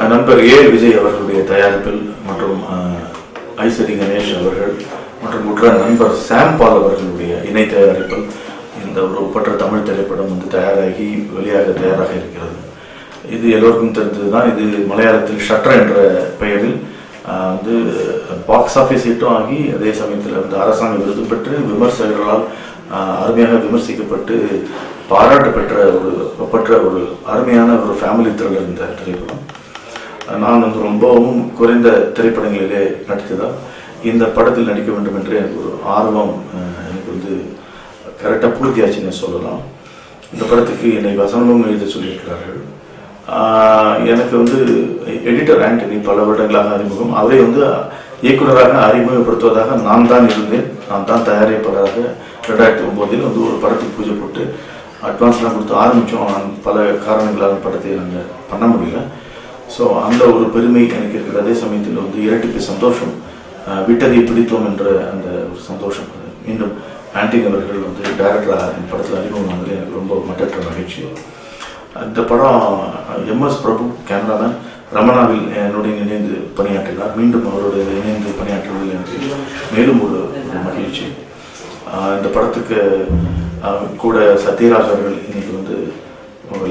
நண்பர் ஏ விஜய் அவர்களுடைய தயாரிப்பில் மற்றும் ஐஸ்வரி கணேஷ் அவர்கள் மற்றும் உற்ற நண்பர் சாம் பால் அவர்களுடைய இணை தயாரிப்பில் இந்த ஒரு ஒப்பற்ற தமிழ் திரைப்படம் தயாராகி வெளியாக தயாராக இருக்கிறது. இது எல்லோருக்கும் தெரிந்தது தான். இது மலையாளத்தில் ஷட்டர் என்ற பெயரில் பாக்ஸ் ஆஃபீஸ் ஹிட்டும் ஆகி அதே சமயத்தில் அரசாங்க விருது பெற்று விமர்சகர்களால் அருமையாக விமர்சிக்கப்பட்டு பாராட்டு பெற்ற ஒரு ஒப்பற்ற ஒரு அருமையான ஒரு ஃபேமிலி த்ரில்லர் இந்த திரைப்படம். நான் ரொம்பவும் குறைந்த திரைப்படங்களிலே நடித்ததால் இந்த படத்தில் நடிக்க வேண்டும் என்று எனக்கு ஒரு ஆர்வம் எனக்கு கரெக்டாக பூர்த்தியாச்சுன்னு சொல்லலாம். இந்த படத்துக்கு என்னை வசனமும் எழுத சொல்லியிருக்கிறார்கள். எனக்கு எடிட்டர் ஆண்டனி பல வருடங்களாக அறிமுகம். அவரை இயக்குநராக அறிமுகப்படுத்துவதாக நான் தான் இருந்தேன். நான் தான் தயாரிப்பாளராக 2009 ஒரு படத்துக்கு பூஜை போட்டு அட்வான்ஸ்லாம் கொடுத்து ஆரம்பித்தோம். பல காரணங்களால் படத்தை நாங்கள் பண்ண முடியல. ஸோ அந்த ஒரு பெருமை எனக்கு இருக்குது. அதே சமயத்தில் இரட்டிப்பு சந்தோஷம், விட்டதை பிடித்தோம் என்ற அந்த ஒரு சந்தோஷம். மீண்டும் ஆண்டனி அவர்கள் டைரக்டராக இந்த படத்தில் அறிமுகம் வந்தது எனக்கு ரொம்ப மற்றற்ற மகிழ்ச்சி. இந்த படம் எம்எஸ் பிரபு கேமராமேன் ரமணாவில் என்னுடைய இணைந்து பணியாற்றினார். மீண்டும் அவருடைய இணைந்து பணியாற்றுவதில் எனக்கு மேலும் ஒரு மகிழ்ச்சி. இந்த படத்துக்கு கூட சத்யராஜ் அவர்கள் இன்னைக்கு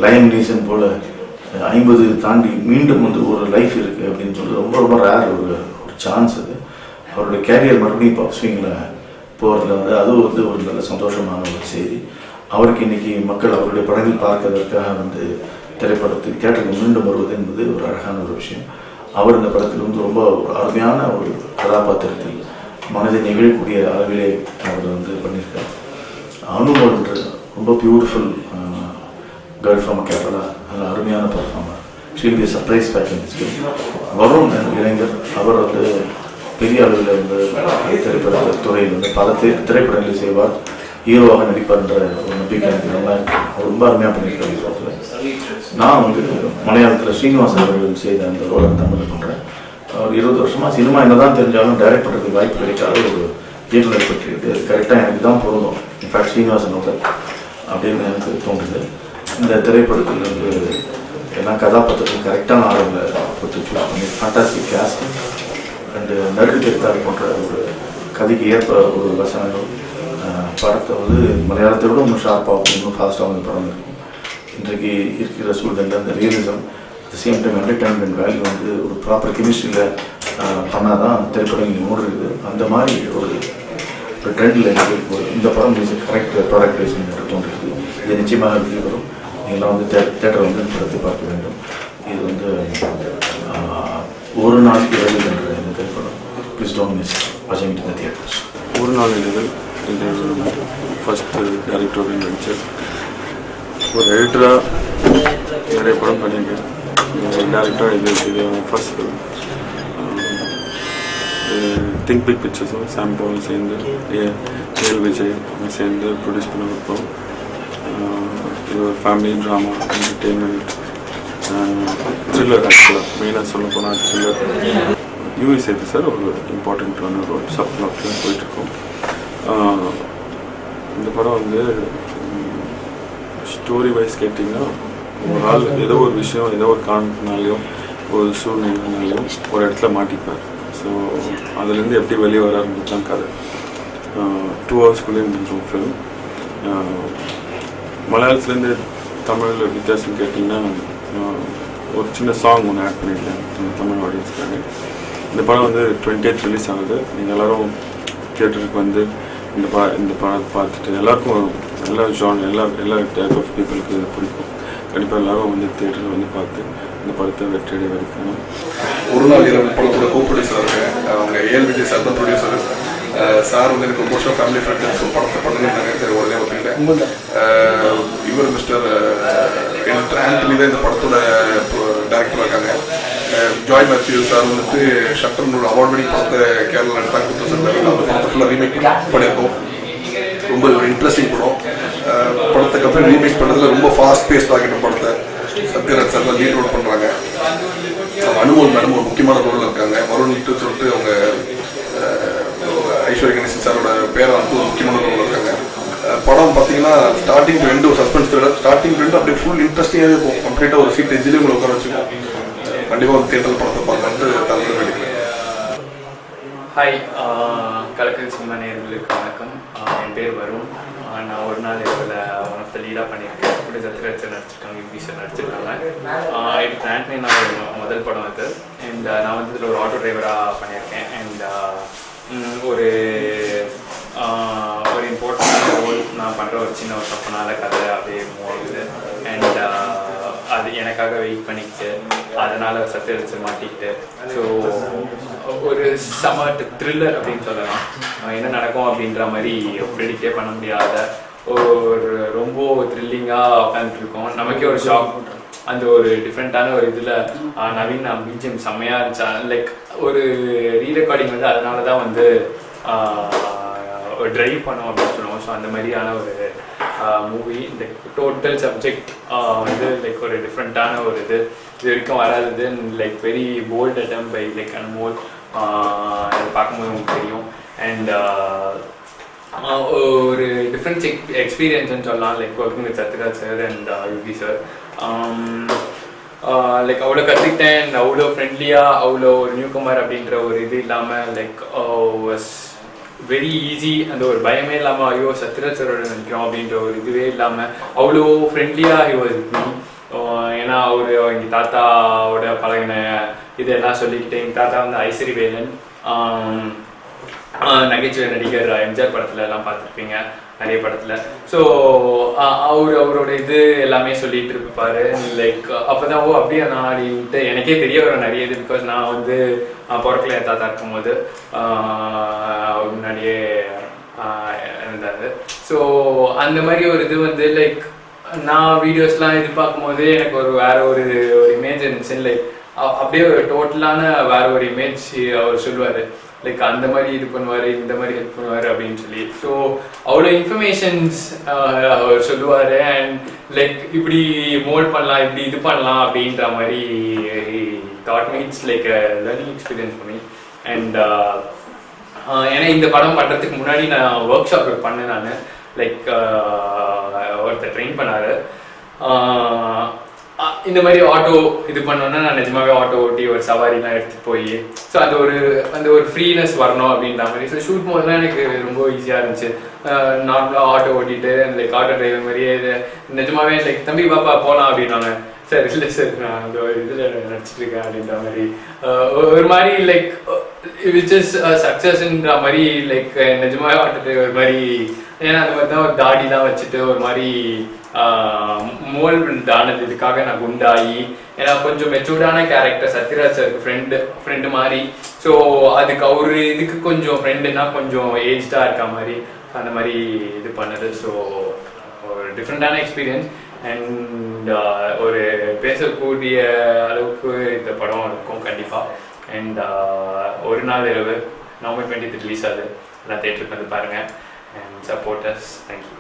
லைம் ரீசன் போல 50 தாண்டி மீண்டும் ஒரு லைஃப் இருக்குது அப்படின்னு சொல்லி ரொம்ப ரொம்ப ரேர் ஒரு சான்ஸ். அது அவருடைய கேரியர் மறுபடியும் இப்போ ஸ்விங்கில் போகிறதுல அது ஒரு நல்ல சந்தோஷமான ஒரு செய்தி. அவருக்கு இன்னைக்கு மக்கள் அவருடைய படங்கள் பார்க்கறதற்காக திரைப்படத்துக்கு தியேட்டருக்கு மீண்டும் வருவது என்பது ஒரு அழகான ஒரு விஷயம். அவர் இந்த படத்தில் ரொம்ப அருமையான ஒரு கதாபாத்திரத்தில் மனதை நெகிழக்கூடிய அளவிலே அவர் பண்ணியிருக்கார். அனுபவம் என்று ரொம்ப பியூட்டிஃபுல் கேர்ள் ஃப்ரம் கேரளா, நல்ல அருமையான performer. She'll be surprise packing. வரும் இளைஞர் அவர் பெரிய அளவில் திரைப்பட துறையில் பல திரைப்படங்களை செய்வார், ஹீரோவாக நடிப்பார்ன்ற ஒரு நம்பிக்கை எனக்கு நல்லா ரொம்ப அருமையாக பண்ணியிருக்காரு. நான் மலையாளத்தில் ஸ்ரீனிவாசன் அவர்கள் செய்த அந்த ரோலை தமிழில் பண்ணுறேன். ஒரு 20 வருஷமாக சினிமா என்னதான் தெரிஞ்சாலும் டைரக்ட் பண்ணுறதுக்கு வாய்ப்பு கிடைக்காத ஒரு இயக்குனர் பற்றி கரெக்டாக எனக்கு தான் பொருந்தும். இன்ஃபேக்ட் ஸ்ரீனிவாசனோட அப்படின்னு எனக்கு தோணுது. இந்த திரைப்படத்தில் எல்லா கதாபாத்திரத்தையும் கரெக்டான ஆளுங்களை போட்டு சூஸ் பண்ணி ஃபேண்டாஸ்டிக் கேஸ்ட் அண்டு நடுக்கு தெரித்தால் போன்ற ஒரு கதைக்கு ஏற்ப ஒரு வசனங்கள் படத்தை மலையாளத்தை விட இன்னும் ஷார்ப்பாகவும் இன்னும் ஃபாஸ்ட்டாகவும் படம் இருக்கும். இன்றைக்கு இருக்கிற சூழ்நிலை அந்த realism at same time entertainment value ஒரு ப்ராப்பர் கெமிஸ்ட்ரியில் பண்ணால் தான் திரைப்படங்கள் ஓடுறது. அந்த மாதிரி ஒரு ட்ரெண்டில் இருக்குது. இந்த படம் கரெக்ட் ப்ராடக்ட் வைஸ் தோன்றிருக்கு. இது நிச்சயமாக வெற்றி பெறும். நீங்களாம் தேட்டர் இந்த படத்தை பார்க்க வேண்டும். இது ஒரு நாள் இரவு என்ற இந்த திரைப்படம். ப்ளீஸ் டோன்ட் மிஸ் வாட்சிங் இட் இன் தி தியேட்டர்ஸ். ஒரு நாள் இரவு இது ஃபஸ்ட்டு டைரக்டராக நடித்தேன். ஒரு எடிட்டராக நிறைய படம் பண்ணியிருக்கேன். டேரக்டராக இது ஃபர்ஸ்ட் ஃபிலிம். திங்க் பிக் பிக்சர்ஸும் சாம் பால் சேர்ந்து ஏல் விஜய் சேர்ந்து ப்ரொடியூஸ் பண்ண வைப்போம். இது ஒரு ஃபேமிலி ட்ராமா, என்டர்டெயின்மெண்ட், த்ரில்லர். ஆக்சுவலாக மெயினாக சொல்ல போனால் த்ரில்லர். யூஎஸ் சேர்த்து சார் ஒரு இம்பார்ட்டண்ட்டான ரோல் சப்ளாப்லாம் போயிட்டுருக்கோம். இந்த படம் ஸ்டோரி வைஸ் கேட்டிங்கன்னா ஒரு ஆள் ஏதோ ஒரு விஷயம் ஏதோ ஒரு காரணத்தினாலையும் ஒரு சூழ்நிலைனாலையும் ஒரு இடத்துல மாட்டிப்பார். ஸோ அதுலேருந்து எப்படி வெளியே வராருன்றது தான் கதை. 2 ஹவர்ஸ்க்குள்ளேயே முடிஞ்சிடும் ஃபிலிம். மலையாளத்துலேருந்து தமிழில் வித்தியாசம் கேட்டிங்கன்னா ஒரு சின்ன சாங் ஒன்று ஆட் பண்ணியிருக்கேன் தமிழ் ஆடியன்ஸ்க்காக. இந்த படம் 28th ரிலீஸ் ஆகுது. நீங்கள் எல்லோரும் தியேட்டருக்கு இந்த படத்தை பார்த்துட்டு எல்லாருக்கும் எல்லா ஜான் எல்லா டைப் ஆஃப் பீப்புளுக்கு பிடிக்கும். கண்டிப்பாக எல்லோரும் தியேட்டரில் பார்த்து இந்த படத்தை வெற்றி வரைக்கணும். ஒரு நாள் இரவு படத்தோட கோ-ப்ரொடியூசர் இருக்கேன். அவங்க ஏல் விஜய் சார் தான் ப்ரொடியூசர். சார் எனக்கு ரொம்ப வருஷம் ஃபேமிலி ஃப்ரெண்டு. ஸோ படத்தை பண்ணுங்க சரி உடனே ஒத்துக்கிட்டேன். இவர் மிஸ்டர் ஆண்டனி தான் இந்த படத்தோட டைரக்டராக இருக்காங்க. ஜாய் மேத்யூ சார் ஷட்டர்னோட அவார்ட் வினிங் படத்தை கேரளா நடத்தாங்க கொடுத்துருக்காங்க. அந்த படத்தை ஃபுல்லாக ரீமேக் பண்ணியிருக்கோம். ரொம்ப ஒரு இன்ட்ரெஸ்டிங் படம். படத்தை கம்பெனி ரீமேக் பண்ணதில் ரொம்ப ஃபாஸ்ட் பேஸ்ட் ஆகிட்ட படத்தை சத்யராஜ் சார் தான் லீட் ரோல் பண்ணுறாங்க. அனுமோல் மேடம் ஒரு முக்கியமான ரோலில் இருக்காங்க. வருண்ட்டு சொல்லிட்டு அவங்க ஐஸ்வரி கணேசன் சாரோட பேரை ஒரு முக்கியமான ரோலில் இருக்காங்க. படம் பார்த்தீங்கன்னா ஸ்டார்டிங் டு எண்டு ஒரு suspense thriller. Starting to end அப்படியே ஃபுல் இன்ட்ரெஸ்டிங்காகவே போகும். கம்ப்ளீட்டாக ஒரு சீட் எஜ்ஜிலே உங்களை உட்கார வச்சுக்கோம். கண்டிப்பாக வந்து தேட்டரில் படத்தை பார்க்கலான்ட்டு தமிழ் வேண்டிக்கிறேன். ஹாய், கலக்கல் சினிமா நேயர்களுக்கு வணக்கம். என் பேர் வருண். நான் ஒரு நாள் இதில் ஒன் ஆஃப் த லீடாக பண்ணியிருக்கேன். இப்படி சத்யராஜ் நடிச்சிருக்காங்க, யூபி சார் நடிச்சிருக்காங்க. இது ஆண்டனி நான் முதல் படம் அது. அண்ட் நான் வந்து இதில் ஒரு ஆட்டோ டிரைவராக பண்ணியிருக்கேன். அண்ட் ஒரு இம்பார்ட்டண்டான ரோல் நான் பண்ணுற ஒரு சின்ன ஒரு தப்புனால கதை அப்படியே மூவ் ஆகுது. அண்ட் அது எனக்காக வெயிட் பண்ணிக்கிட்டு அதனால் சத்யராஜ் மாட்டிக்கிட்டு ஸோ ஒரு செம த்ரில்லர் அப்படின்னு சொல்லலாம். என்ன நடக்கும் அப்படின்ற மாதிரி ப்ரெடிக்டே பண்ண முடியாத ஒரு ரொம்ப த்ரில்லிங்காக உட்காந்துருக்கோம். நமக்கே ஒரு ஷாக். அந்த ஒரு டிஃப்ரெண்ட்டான ஒரு இதில் நவீன் பிஜிஎம் செம்மையாக இருந்துச்சா. லைக் ஒரு ரீரெக்கார்டிங் வந்து அதனால தான் வந்து ஒரு ட்ரைவ் பண்ணோம் அப்படின்னு சொல்லுவோம். ஸோ அந்த மாதிரியான ஒரு மூவி. இந்த டோட்டல் சப்ஜெக்ட் வந்து லைக் ஒரு டிஃப்ரெண்ட்டான ஒரு இது வரைக்கும் வராது. லைக் வெரி போல்ட் அட்டம் பை லைக் அன்மோல். அது பார்க்கும்போது உங்களுக்கு தெரியும். அண்ட் ஒரு டிஃப்ரெண்ட் எக்ஸ்பீரியன்ஸ்ன்னு சொல்லலாம். Like working with Sathyaraj sir and யூபி சார். லைக் அவ்வளோ கற்றுக்கிட்டேன். அண்ட் அவ்வளோ ஃப்ரெண்ட்லியாக அவ்வளோ ஒரு நியூகமர் அப்படின்ற ஒரு இது இல்லாமல் லைக் வாஸ் வெரி ஈஸி. அந்த ஒரு பயமே இல்லாமல் ஐயோ சத்யராஜ் சாரோட நினைக்கிறோம் அப்படின்ற ஒரு இதுவே இல்லாமல் அவ்வளோ ஃப்ரெண்ட்லியாக ஹி வாஸ் வித் மீ. ஏன்னா அவர் எங்கள் தாத்தாவோட பழகின இதெல்லாம் சொல்லிக்கிட்டு, எங்கள் தாத்தா வந்து ஐஸ்வரி வேலன், நகைச்சுவை நடிகர், எம்ஜிஆர் படத்துல எல்லாம் பார்த்துருப்பீங்க நிறைய படத்தில். ஸோ அவரோட இது எல்லாமே சொல்லிட்டு இருப்பாரு. லைக் அப்போதான் ஓ அப்படியே நான் அப்படின்ட்டு எனக்கே தெரிய வரும் நிறைய இது. பிகாஸ் நான் வந்து பிறக்கல என் தாத்தா இருக்கும்போது முன்னாடியே இருந்தார். ஸோ அந்த மாதிரி ஒரு இது வந்து லைக் நான் வீடியோஸ்லாம் இது பார்க்கும்போது எனக்கு ஒரு வேற ஒரு இமேஜ் இருந்துச்சு. லைக் அப்படியே ஒரு டோட்டலான வேற ஒரு இமேஜ் அவர் சொல்லுவார். லைக் அந்த மாதிரி இது பண்ணுவார், இந்த மாதிரி ஹெல்ப் பண்ணுவார் அப்படின்னு சொல்லி. ஸோ அவ்வளோ இன்ஃபர்மேஷன்ஸ் அவர் சொல்லுவார். அண்ட் லைக் இப்படி மோல்ட் பண்ணலாம், இப்படி இது பண்ணலாம் அப்படின்ற மாதிரி thought meets like learning experience பண்ணி. அண்ட் ஏன்னா இந்த படம் பண்ணுறதுக்கு முன்னாடி நான் ஒர்க் ஷாப் பண்ணேன். நான் லைக் ஒருத்தர் ட்ரெயின் பண்ணார். இந்த மாதிரி ஆட்டோ இது பண்ணோன்னா நான் நிஜமாவே ஆட்டோ ஓட்டி ஒரு சவாரிலாம் எடுத்துகிட்டு போய் ஸோ அந்த ஒரு ஃப்ரீனஸ் வரணும் அப்படின்ற மாதிரி. ஸோ ஷூட் போதெல்லாம் எனக்கு ரொம்ப ஈஸியாக இருந்துச்சு. நார்மலாக ஆட்டோ ஓட்டிட்டு லைக் ஆட்டோ டிரைவர் மாதிரியே இது நிஜமாவே லைக் தம்பி பாப்பா போகலாம் அப்படின்னாங்க. சார் இல்லை சார் நான் அந்த ஒரு இதில் நடிச்சிட்டு இருக்கேன் அப்படின்ற மாதிரி ஒரு மாதிரி லைக் விச் இஸ் சக்ஸஸ்ன்ற மாதிரி லைக் நிஜமாவே ஆட்டோ டிரைவர் மாதிரி. ஏன்னா அந்த மாதிரி தான் ஒரு தாடிலாம் வச்சுட்டு ஒரு மாதிரி மோல்ட் ஆனது. இதுக்காக நான் குண்டாகி ஏன்னா கொஞ்சம் மெச்சூர்டான கேரக்டர் சத்யராஜ் சாருக்கு ஃப்ரெண்டு மாதிரி. ஸோ அதுக்கு அவரு இதுக்கு கொஞ்சம் ஃப்ரெண்டுனா கொஞ்சம் ஏஜ்டாக இருக்க மாதிரி அந்த மாதிரி இது பண்ணது. ஸோ ஒரு டிஃப்ரெண்ட்டான எக்ஸ்பீரியன்ஸ். அண்ட் ஒரு பேசக்கூடிய அளவுக்கு இந்த படம் இருக்கும் கண்டிப்பாக. அண்ட் ஒரு நாள் இரவு November 20th ரிலீஸ் ஆகுது. எல்லாம் தேட்டருக்கு வந்து பாருங்கள். And support us. தேங்க்யூ.